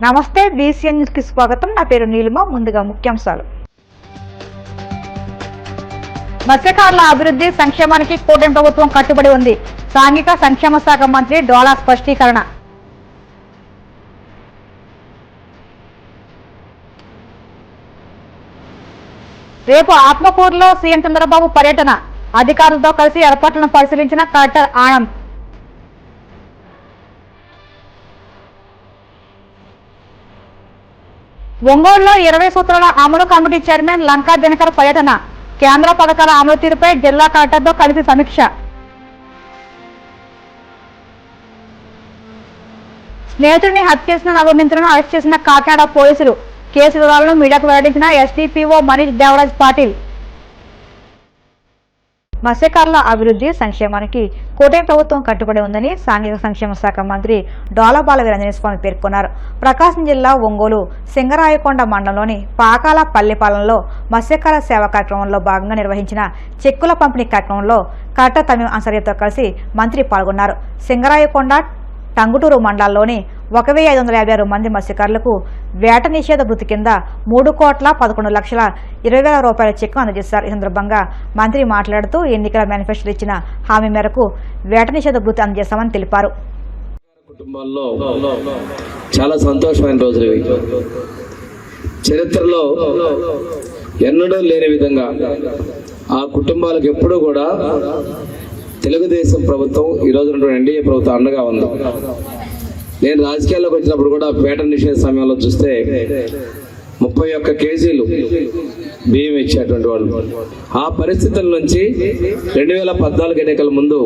నమస్తే, BCN news కి స్వాగతం. నా పేరు నీలిమ. ముందుగా ముఖ్యాంశాలు. మత్స్యకారుల అభివృద్ధి సంక్షేమానికి కూటమి ప్రభుత్వం కట్టుబడి ఉంది. సాంఘిక సంక్షేమ శాఖ మంత్రి డోలా స్పష్టీకరణ. రేపు ఆత్మకూరులో సీఎం చంద్రబాబు పర్యటన. అధికారులతో కలిసి ఏర్పాట్లను పరిశీలించిన కలెక్టర్ ఆనంద్. ఒంగోలులో 20 సూత్రాల అమలు కమిటీ చైర్మన్ లంకా దినకర్ పర్యటన. కేంద్ర పథకాల అమలు తీరుపై జిల్లా కలెక్టర్తో కలిసి సమీక్ష. స్నేహితుడిని హత్య చేసిన నలుగురు నిందితులను అరెస్ట్ చేసిన కాకినాడ పోలీసులు. కేసు వివరాలను మీడియాకు వెల్లడించిన ఎస్డిపిఓ మనీష్ దేవరాజ్ పాటిల్. మత్స్యకారుల అభివృద్ధి సంక్షేమానికి కూటమి ప్రభుత్వం కట్టుబడి ఉందని సాంఘిక సంక్షేమ శాఖ మంత్రి డోలా బాలవీరంజనేయస్వామి పేర్కొన్నారు. ప్రకాశం జిల్లా ఒంగోలు సింగరాయకొండ మండలంలోని పాకాల పల్లెపాలెంలో మత్స్యకార సేవా కార్యక్రమంలో భాగంగా నిర్వహించిన చెక్కుల పంపిణీ కార్యక్రమంలో కలెక్టర్ తమీం అన్సారీతో కలిసి మంత్రి పాల్గొన్నారు. సింగరాయకొండ, టంగుటూరు మండలాల్లోని 1556 మంది మత్స్యకారులకు వేట నిషేధ భృతి కింద 3,11,20,000 రూపాయల చెక్కు అందజేశారు. ఈ సందర్భంగా మంత్రి మాట్లాడుతూ ఎన్నికల మేనిఫెస్టోలో ఇచ్చిన హామీ మేరకు వేట నిషేధ భృతి అందజేస్తామని తెలిపారు. కుటుంబాల్లో చాలా సంతోషమైన రోజులు ఇవి. చరిత్రలో ఎన్నడూ లేని విధంగా ఆ కుటుంబాలకు ఎప్పుడూ కూడా తెలుగుదేశం ప్రభుత్వం, ఈ రోజు ఎన్డీఏ ప్రభుత్వం అండగా ఉంది. నేను రాజకీయాల్లోకి వచ్చినప్పుడు కూడా వేట నిషేధ సమయంలో చూస్తే 31 కేజీలు బియ్యం ఇచ్చేటువంటి వాళ్ళు. ఆ పరిస్థితుల నుంచి 2014 ఎన్నికల ముందు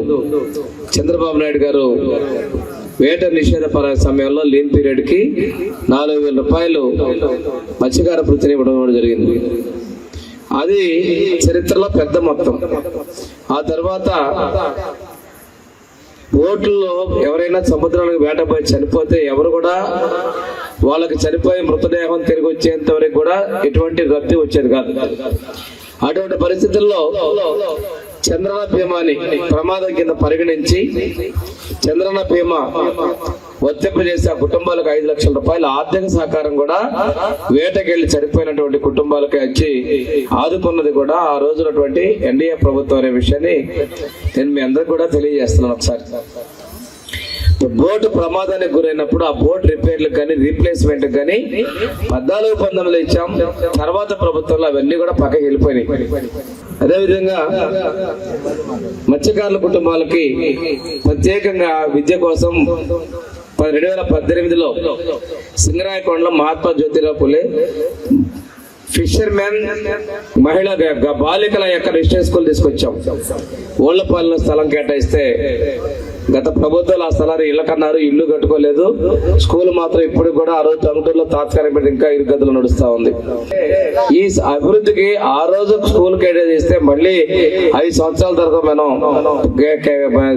చంద్రబాబు నాయుడు గారు వేట నిషేధ సమయంలో లీన్ పీరియడ్ కి 4,000 రూపాయలు మత్స్యకార వృత్తిని ఇవ్వడం జరిగింది. అది చరిత్రలో పెద్ద మొత్తం. ఆ తర్వాత బోట్లలో ఎవరైనా సముద్రానికి వేటపోయి చనిపోతే ఎవరు కూడా వాళ్ళకి చనిపోయి మృతదేహం తిరిగి వచ్చేంత వరకు కూడా ఎటువంటి రద్దీ వచ్చేది కాదు. అటువంటి పరిస్థితుల్లో చంద్రన్న బీమాని ప్రమాదం కింద పరిగణించి చంద్రన్న బీమా వర్తింపజేసి ఆ కుటుంబాలకు 5 లక్షల రూపాయల ఆర్థిక సహకారం కూడా వేటకెళ్లి చనిపోయినటువంటి కుటుంబాలకు వచ్చి ఆదుకున్నది కూడా ఆ రోజునటువంటి ఎన్డీఏ ప్రభుత్వం అనే విషయాన్ని నేను మీ అందరికి కూడా తెలియజేస్తున్నాను. ఒకసారి బోటు ప్రమాదానికి గురైనప్పుడు ఆ బోట్ రిపేర్లకు కానీ రీప్లేస్మెంట్ కానీ 14-19 ఇచ్చాం. తర్వాత ప్రభుత్వంలో అవన్నీ కూడా పక్కకి వెళ్ళిపోయినాయి. అదేవిధంగా మత్స్యకారుల కుటుంబాలకి ప్రత్యేకంగా విద్య కోసం 2018లో సింగరాయకొండలో మహాత్మా జ్యోతిరావు పులే ఫిషర్మెన్ మహిళా బాలికల యొక్క రిజిస్టర్ స్కూల్ తీసుకొచ్చాం. ఓళ్లపాలెంలో స్థలం కేటాయిస్తే గత ప్రభుత్వాలు ఆ స్థలాన్ని ఇళ్ళకన్నారు, ఇల్లు కట్టుకోలేదు. స్కూల్ మాత్రం ఇప్పుడు కూడా ఆ రోజు టంగుటూరులో తాత్కాలిక ఇంకా ఇరుగదులు నడుస్తా ఉంది. ఈ అభివృద్ధికి ఆ రోజు స్కూల్ కేటాయిస్తే మళ్ళీ 5 సంవత్సరాల తర్వాత మనం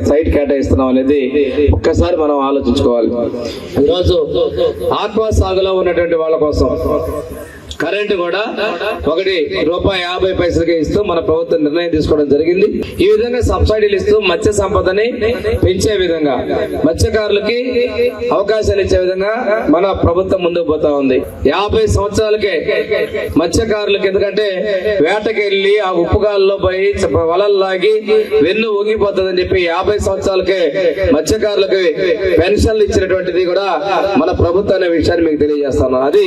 సైట్ కేటాయిస్తున్నాం అనేది ఒక్కసారి మనం ఆలోచించుకోవాలి. ఈరోజు ఆత్మ సాగులో ఉన్నటువంటి వాళ్ళ కోసం కరెంటు కూడా ₹1.50 ఇస్తూ మన ప్రభుత్వం నిర్ణయం తీసుకోవడం జరిగింది. ఈ విధంగా సబ్సిడీలు ఇస్తూ మత్స్య సంపదని పెంచే విధంగా, మత్స్యకారులకి అవకాశాలు ఇచ్చే విధంగా మన ప్రభుత్వం ముందుకు పోతా ఉంది. 50 సంవత్సరాలకే మత్స్యకారులకి, ఎందుకంటే వేటకెళ్ళి ఆ ఉప్పుగాల్లో పోయి వలలు లాగి వెన్ను ఊగిపోతుందని చెప్పి 50 సంవత్సరాలకే మత్స్యకారులకి పెన్షన్లు ఇచ్చినటువంటిది కూడా మన ప్రభుత్వం అనే విషయాన్ని మీకు తెలియజేస్తాను. అది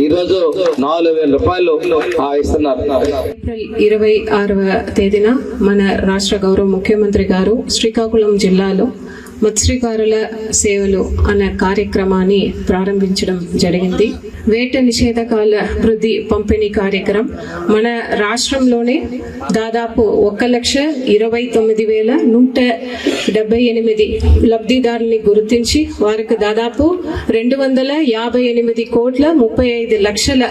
ఈ రోజు 4,000 రూపాయలు ఇస్తున్నారు. ఏప్రిల్ 26వ తేదీన మన రాష్ట్ర గౌరవ ముఖ్యమంత్రి గారు శ్రీకాకుళం జిల్లాలో మత్స్యకారుల సేవలు అనే కార్యక్రమాన్ని ప్రారంభించడం జరిగింది. వేట నిషేధకాల వృద్ధి పంపిణీ కార్యక్రమం మన రాష్ట్రంలోనే దాదాపు 1,29,178 లబ్ధిదారుల్ని గుర్తించి వారికి దాదాపు 258,35,35,00,000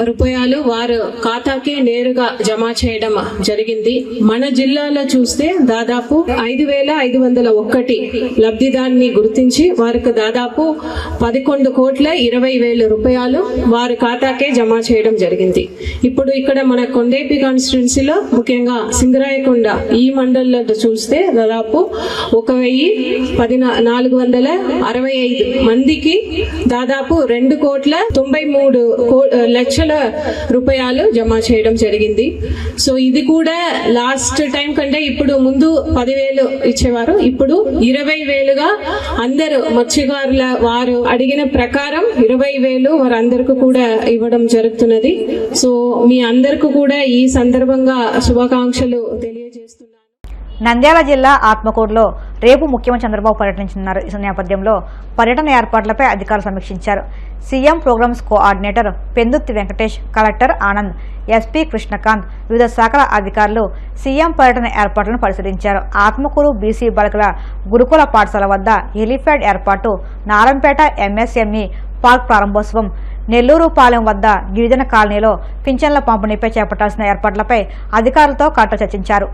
రూపాయలు వారు ఖాతాకే నేరుగా జమ చేయడం జరిగింది. మన జిల్లాలో చూస్తే దాదాపు 5,501 లబ్ధిదారుని గుర్తించి వారికి దాదాపు 11,20,00,000 రూపాయలు వారి ఖాతాకే జమ చేయడం జరిగింది. ఇప్పుడు ఇక్కడ మన కొండేపి కాన్స్టిట్యున్సీలో ముఖ్యంగా సింగరాయకొండ ఈ మండలంలో చూస్తే దాదాపు 1,465 మందికి దాదాపు 2,93,00,000 రూపాయలు జమ చేయడం జరిగింది. సో ఇది కూడా లాస్ట్ టైం కంటే ఇప్పుడు ముందు 10,000 ఇచ్చేవారు, ఇప్పుడు 20,000గా అందరూ మత్స్యకారుల వారు అడిగిన ప్రకారం 20,000 వారందరికీ కూడా ఇవ్వడం జరుగుతున్నది. సో మీ అందరికీ కూడా ఈ సందర్భంగా శుభాకాంక్షలు తెలియజేస్తున్నాను. నంద్యాల జిల్లా ఆత్మకూరులో రేపు ముఖ్యమంత్రి చంద్రబాబు పర్యటించనున్నారు. ఈ నేపథ్యంలో పర్యటన ఏర్పాట్లపై అధికారులు సమీక్షించారు. CM programmes coordinator Penduthi Venkatesh, collector Anand, SP Krishnakanth, వివిధ శాఖల అధికారులు సీఎం పర్యటన ఏర్పాట్లను పరిశీలించారు. ఆత్మకూరు బీసీ బాలికల గురుకుల పాఠశాల వద్ద హెలీప్యాడ్ ఏర్పాటు, నారంపేట ఎంఎస్ఎంఈ పార్క్ ప్రారంభోత్సవం, నెల్లూరుపాలెం వద్ద గిరిజన కాలనీలో పింఛన్ల పంపిణీపై చేపట్టాల్సిన ఏర్పాట్లపై అధికారులతో కలెక్టర్ చర్చించారు.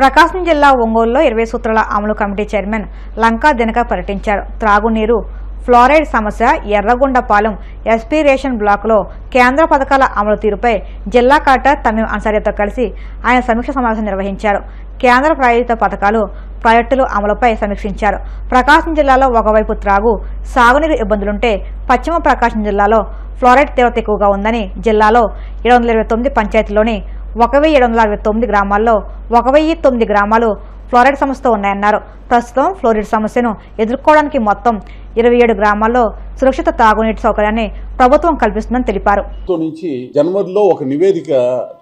ప్రకాశం జిల్లా ఒంగోలులో 20 సూత్రాల అమలు కమిటీ చైర్మన్ లంకా దినకర్ పర్యటించారు. త్రాగునీరు, ఫ్లోరైడ్ సమస్య, ఎర్రగొండపాలెం ఎస్పీరేషన్ బ్లాకులో కేంద్ర పథకాల అమలు తీరుపై జిల్లా కలెక్టర్ తమీం అన్సారీతో కలిసి ఆయన సమీక్ష సమావేశం నిర్వహించారు. కేంద్ర ప్రాయోజిత పథకాలు, ప్రాజెక్టులు అమలుపై సమీక్షించారు. ప్రకాశం జిల్లాలో ఒకవైపు త్రాగు, సాగునీరు ఇబ్బందులుంటే పశ్చిమ ప్రకాశం జిల్లాలో ఫ్లోరైడ్ తీవ్రత ఎక్కువగా ఉందని, జిల్లాలో 729 పంచాయతీల్లోని 1,769 గ్రామాల్లో 1,009 గ్రామాలు ఫ్లోరైడ్ సమస్యతో ఉన్నాయన్నారు. ప్రస్తుతం ఫ్లోరైడ్ సమస్యను ఎదుర్కోవడానికి మొత్తం 27 గ్రామాల్లో సురక్షిత తాగునీటి సౌకర్యాన్ని ప్రభుత్వం కల్పిస్తుందని తెలిపారు. నుంచి జనవరిలో ఒక నివేదిక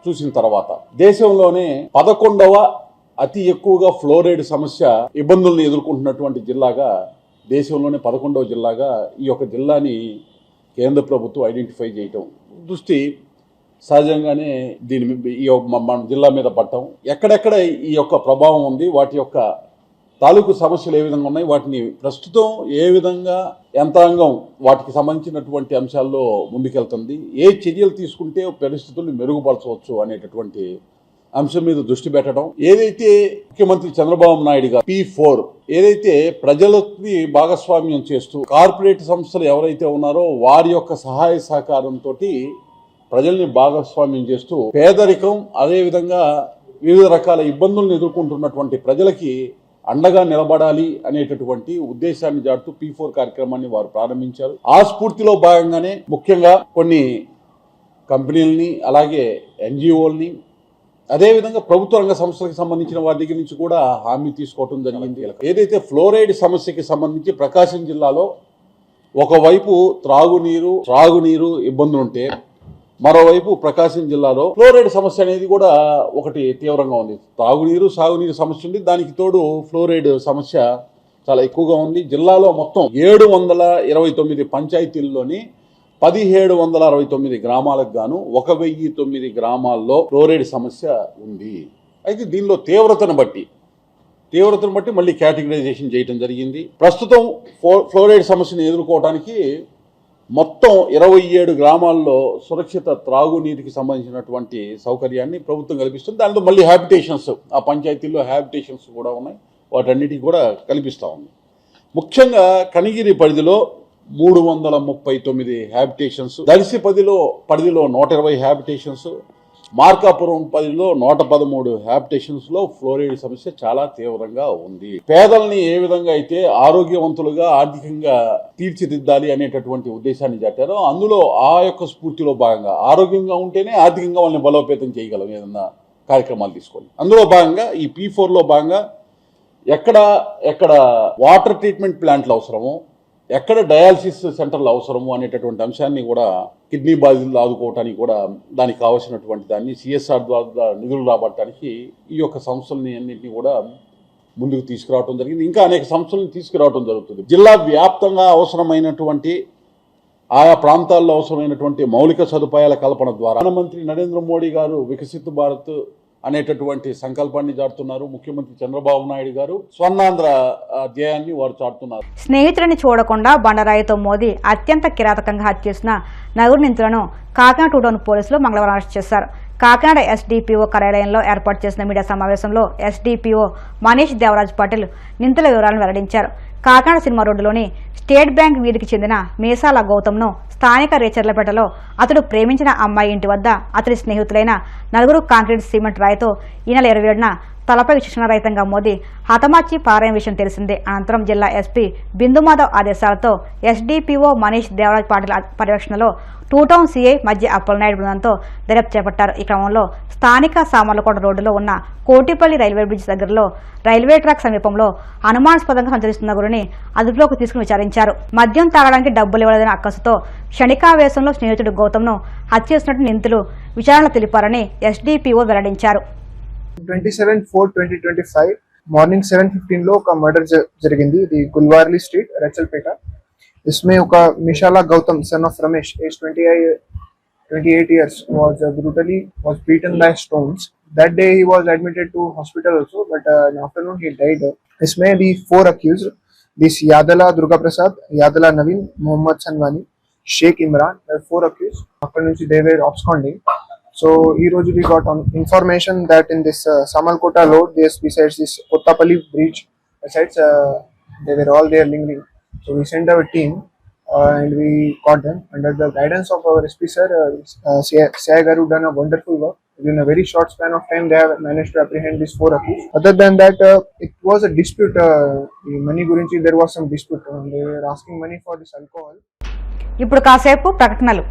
చూసిన తర్వాత దేశంలోనే 11వ అతి ఎక్కువగా ఫ్లోరైడ్ సమస్య ఇబ్బందులను ఎదుర్కొంటున్నటువంటి జిల్లాగా, దేశంలోనే 11వ జిల్లాగా ఈ యొక్క జిల్లాని కేంద్ర ప్రభుత్వం ఐడెంటిఫై చేయటం దృష్టి సహజంగానే మన జిల్లా మీద పడటం, ఎక్కడెక్కడ ఈ యొక్క ప్రభావం ఉంది, వాటి యొక్క తాలూకు సమస్యలు ఏ విధంగా ఉన్నాయి, వాటిని ప్రస్తుతం ఏ విధంగా యంత్రాంగం వాటికి సంబంధించినటువంటి అంశాల్లో ముందుకెళ్తుంది, ఏ చర్యలు తీసుకుంటే పరిస్థితుల్ని మెరుగుపరచవచ్చు అనేటటువంటి అంశం మీద దృష్టి పెట్టడం. ఏదైతే ముఖ్యమంత్రి చంద్రబాబు నాయుడు గారు P4 ఏదైతే ప్రజలకి భాగస్వామ్యం చేస్తూ కార్పొరేట్ సంస్థలు ఎవరైతే ఉన్నారో వారి యొక్క సహాయ సహకారంతో ప్రజల్ని భాగస్వామ్యం చేస్తూ పేదరికం, అదేవిధంగా వివిధ రకాల ఇబ్బందులను ఎదుర్కొంటున్నటువంటి ప్రజలకి అండగా నిలబడాలి అనేటటువంటి ఉద్దేశాన్ని జాడుతూ P4 కార్యక్రమాన్ని వారు ప్రారంభించారు. ఆ స్ఫూర్తిలో భాగంగానే ముఖ్యంగా కొన్ని కంపెనీలని, అలాగే NGOల్ని, అదేవిధంగా ప్రభుత్వ రంగ సంస్థలకు సంబంధించిన వారి దగ్గర నుంచి కూడా హామీ తీసుకోవడం జరిగింది. ఏదైతే ఫ్లోరైడ్ సమస్యకి సంబంధించి ప్రకాశం జిల్లాలో ఒకవైపు త్రాగునీరు ఇబ్బందులుంటే, మరోవైపు ప్రకాశం జిల్లాలో ఫ్లోరైడ్ సమస్య అనేది కూడా ఒకటి తీవ్రంగా ఉంది. తాగునీరు, సాగునీరు సమస్య ఉంది, దానికి తోడు ఫ్లోరైడ్ సమస్య చాలా ఎక్కువగా ఉంది. జిల్లాలో మొత్తం 729 పంచాయతీల్లోని 1,769 గ్రామాలకు గాను 1,009 గ్రామాల్లో ఫ్లోరైడ్ సమస్య ఉంది. అయితే దీనిలో తీవ్రతను బట్టి తీవ్రతను బట్టి మళ్ళీ కేటగిరైజేషన్ చేయడం జరిగింది. ప్రస్తుతం ఫ్లోరైడ్ సమస్యను ఎదుర్కోవడానికి మొత్తం 27 గ్రామాల్లో సురక్షిత త్రాగునీటికి సంబంధించినటువంటి సౌకర్యాన్ని ప్రభుత్వం కల్పిస్తుంది. దాంట్లో మళ్ళీ హ్యాబిటేషన్స్, ఆ పంచాయతీల్లో హ్యాబిటేషన్స్ కూడా ఉన్నాయి, వాటన్నిటికీ కూడా కల్పిస్తూ ఉంది. ముఖ్యంగా కనిగిరి పరిధిలో 339 హ్యాబిటేషన్స్, దర్శి పరిధిలో 120 హ్యాబిటేషన్స్, మార్కాపురం పరిధిలో 113 హ్యాబిటేషన్స్లో ఫ్లోరైడ్ సమస్య చాలా తీవ్రంగా ఉంది. పేదల్ని ఏ విధంగా అయితే ఆరోగ్యవంతులుగా ఆర్థికంగా తీర్చిదిద్దాలి అనేటటువంటి ఉద్దేశాన్ని పెట్టారో అందులో ఆ యొక్క స్ఫూర్తిలో భాగంగా ఆరోగ్యంగా ఉంటేనే ఆర్థికంగా వాళ్ళని బలోపేతం చేయగలం ఏదన్నా కార్యక్రమాలు తీసుకొని. అందులో భాగంగా ఈ P4లో భాగంగా ఎక్కడ వాటర్ ట్రీట్మెంట్ ప్లాంట్లు అవసరమో, ఎక్కడ డయాలసిస్ సెంటర్లు అవసరము అనేటటువంటి అంశాన్ని కూడా, కిడ్నీ బాధితులు ఆదుకోవటానికి కూడా దానికి కావాల్సినటువంటి దాన్ని CSR ద్వారా నిధులు రాబట్టడానికి ఈ యొక్క సంస్థలని అన్నింటినీ కూడా ముందుకు తీసుకురావడం జరిగింది. ఇంకా అనేక సంస్థలను తీసుకురావడం జరుగుతుంది. జిల్లా వ్యాప్తంగా అవసరమైనటువంటి ఆయా ప్రాంతాల్లో అవసరమైనటువంటి మౌలిక సదుపాయాల కల్పన ద్వారా ప్రధానమంత్రి నరేంద్ర మోడీ గారు వికసిత్ భారత్ అనేటటువంటి సంకల్పాన్ని చాటుతున్నారు. ముఖ్యమంత్రి చంద్రబాబు నాయుడు గారు స్వర్ణాంధ్ర ధ్యేయాన్ని వారు చాటుతున్నారు. స్నేహితుడిని చూడకుండా బండరాయితో మోదీ అత్యంత కిరాతకంగా హత్య చేసిన నలుగురు నిందితులను కాకినాడ 2 టౌన్ పోలీసులు మంగళవారం అరెస్ట్ చేశారు. కాకినాడ SDPO కార్యాలయంలో ఏర్పాటు చేసిన మీడియా సమావేశంలో SDPO మనీష్ దేవరాజ్ పటేల్ నిందితుల వివరాలను వెల్లడించారు. కాకినాడ సినిమా రోడ్డులోని స్టేట్ బ్యాంక్ వీధికి చెందిన మీసాల గౌతమ్ను స్థానిక రేచర్లపేటలో అతడు ప్రేమించిన అమ్మాయి ఇంటి వద్ద అతడి స్నేహితులైన నలుగురు కాంక్రీట్ సిమెంట్ రాయితో ఈ నెల 27న తలపై విచక్షణారహితంగా మోదీ హతమార్చి పారైన విషయం తెలిసిందే. అనంతరం జిల్లా SP బిందుమాధవ్ ఆదేశాలతో SDPO మనీష్ దేవరాజ్ పాటిల్ పర్యవేక్షణలో 2 టౌన్ CI మధ్య అప్పలనాయుడు బృందంతో దర్యాప్తు చేపట్టారు. ఈ క్రమంలో స్థానిక సామర్లకోట రోడ్డులో ఉన్న కోటిపల్లి రైల్వే బ్రిడ్జ్ దగ్గరలో రైల్వే ట్రాక్ సమీపంలో అనుమానాస్పదంగా సంచరిస్తున్న గురిని అదుపులోకి తీసుకుని విచారించారు. మద్యం తాగడానికి డబ్బులు ఇవ్వలేదని అక్కసుతో క్షణికావేశంలో స్నేహితుడు గౌతమ్ను హత్య చేసినట్టు నిందితులు విచారణలో తెలిపారని SDPO వెల్లడించారు. 27/4/2025 మార్నింగ్ 7:15 లో ఒక మర్డర్ జరిగింది. ఇది గుల్వార్లీ స్ట్రీట్ రెచల్పేట. इसमें ఒక మిషాలా Gautam son of Ramesh age 28 years was brutally beaten by stones. That day he was admitted to hospital also, but in afternoon he died. इसमें the 4 accused, this Yadala Durga Prasad, Yadala Naveen, Mohammad Sanwani, Sheikh Imran, 4 accused. After which they were absconding. So we got on information that in this Samalkota road, besides this Kottapalli bridge, besides they were all there lingering. So we sent our team and we caught them under the guidance of our SP sir. Sai Garu done a wonderful work. Within a very short span of time, they have managed to apprehend these 4 accused. Other than that, it was a dispute. The money gurinchi, there was some dispute. They were asking money for this alcohol. ఇప్పుడు కాసేపు ప్రకటనలు.